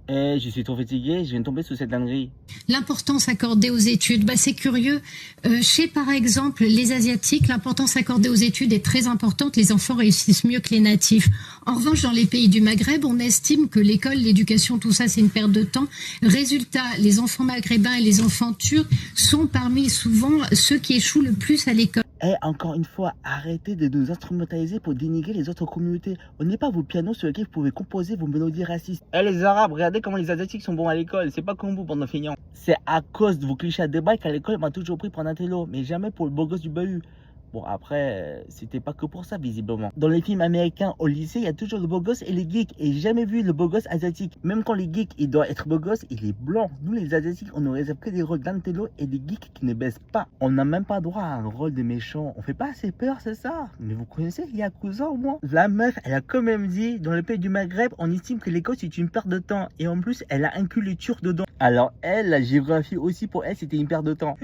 Eh, je suis trop fatigué, je viens de tomber sous cette dinguerie. L'importance accordée aux études, c'est curieux. Chez, par exemple, les Asiatiques, l'importance accordée aux études est très importante. Les enfants réussissent mieux que les natifs. En revanche, dans les pays du Maghreb, on estime que l'école, l'éducation, tout ça, c'est une perte de temps. Résultat, les enfants maghrébins et les enfants turcs sont parmi souvent ceux qui échouent le plus à l'école. Eh, encore une fois, arrêtez de nous instrumentaliser pour dénigrer les autres communautés. On n'est pas vos pianos sur lesquels vous pouvez composer vos mélodies racistes. Eh, les Arabes, regardez comment les Asiatiques sont bons à l'école. C'est pas comme vous, bande de feignants. C'est à cause de vos clichés à débat qu'à l'école, on m'a toujours pris pour un intello, mais jamais pour le beau gosse du bahut. Bon, après, c'était pas que pour ça, visiblement. Dans les films américains, au lycée, il y a toujours le beau gosse et les geeks. Et j'ai jamais vu le beau gosse asiatique. Même quand les geeks, il doit être beau gosse, il est blanc. Nous, les asiatiques, on nous réserve que des rôles d'intello et des geeks qui ne baissent pas. On n'a même pas droit à un rôle de méchant. On fait pas assez peur, c'est ça. Mais vous connaissez Yakuza au moins? La meuf, elle a quand même dit, dans le pays du Maghreb, on estime que l'école, c'est une perte de temps. Et en plus, elle a inclus les Turcs dedans. Alors elle, la géographie aussi, pour elle, c'était une perte de temps.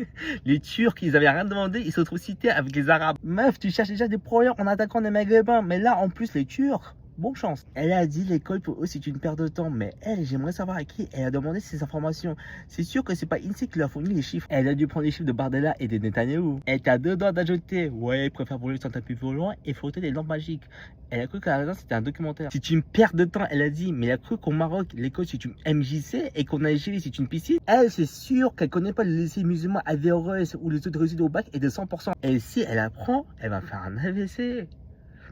Les Turcs, ils avaient rien demandé, ils se retrouvent cités avec les Arabes. Meuf, tu cherches déjà des problèmes en attaquant des Maghrébins, mais là, en plus, les Turcs. Bonne chance. Elle a dit l'école pour eux c'est une perte de temps, mais elle, j'aimerais savoir à qui elle a demandé ces informations. C'est sûr que c'est pas INSEE qui lui a fourni les chiffres. Elle a dû prendre les chiffres de Bardella et de Netanyahou. Elle t'a deux doigts d'ajouter. Ouais, il préfère voler sur un tapis volant et frotter des lampes magiques. Elle a cru qu'à la raison c'était un documentaire. C'est une perte de temps, elle a dit, mais elle a cru qu'au Maroc, l'école c'est une MJC et qu'en Algérie c'est une piscine. Elle, c'est sûr qu'elle connaît pas le lycée musulman Averroès où les taux de réussite au bac est de 100%. Et si elle apprend, elle va faire un AVC.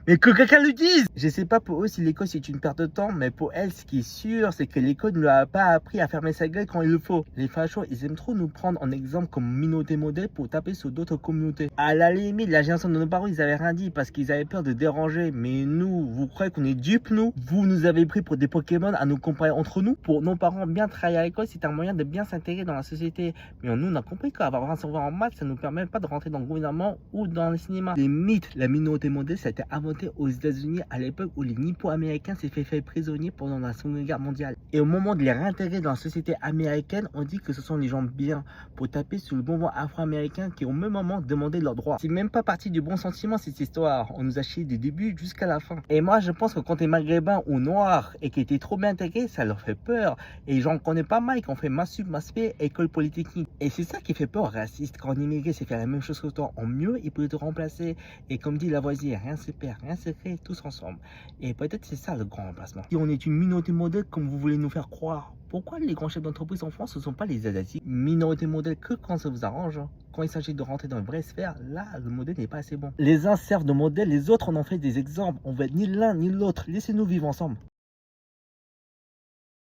Mais que quelqu'un le dise! Je sais pas pour eux si l'école c'est une perte de temps, mais pour elle, ce qui est sûr, c'est que l'école ne lui a pas appris à fermer sa gueule quand il le faut. Les fachos, ils aiment trop nous prendre en exemple comme minorité modèle pour taper sur d'autres communautés. À la limite, la génération de nos parents, ils avaient rien dit parce qu'ils avaient peur de déranger. Mais nous, vous croyez qu'on est dupes, nous? Vous nous avez pris pour des Pokémon à nous comparer entre nous? Pour nos parents, bien travailler à l'école, c'est un moyen de bien s'intégrer dans la société. Mais nous, on a compris qu'avoir un cerveau en maths, ça ne nous permet pas de rentrer dans le gouvernement ou dans le cinéma. Les mythes, la minorité modèle, ça a été inventé aux États-Unis à l'époque où les Nippo-Américains s'est fait faire prisonniers pendant la Seconde Guerre mondiale. Et au moment de les réintégrer dans la société américaine, on dit que ce sont les gens bien pour taper sur le bonbon afro-américain qui au même moment demandaient leurs droits. C'est même pas parti du bon sentiment cette histoire. On nous a chié du début jusqu'à la fin. Et moi je pense que quand t'es maghrébin ou noir et qui était trop bien intégré, ça leur fait peur. Et j'en connais pas mal qui ont fait Massup, Maspé, école polytechnique. Et c'est ça qui fait peur aux racistes. Quand on immigré c'est faire la même chose que toi en mieux, ils peuvent te remplacer. Et comme dit Lavoisier, rien se perd, rien se crée, tous ensemble. Et peut-être c'est ça le grand remplacement. Si on est une minorité modèle comme vous voulez nous faire croire, pourquoi les grands chefs d'entreprise en France ne sont pas les Asiatiques? Minorité modèle que quand ça vous arrange. Quand il s'agit de rentrer dans une vraie sphère, là, le modèle n'est pas assez bon. Les uns servent de modèle, les autres en ont fait des exemples. On veut être ni l'un ni l'autre. Laissez-nous vivre ensemble.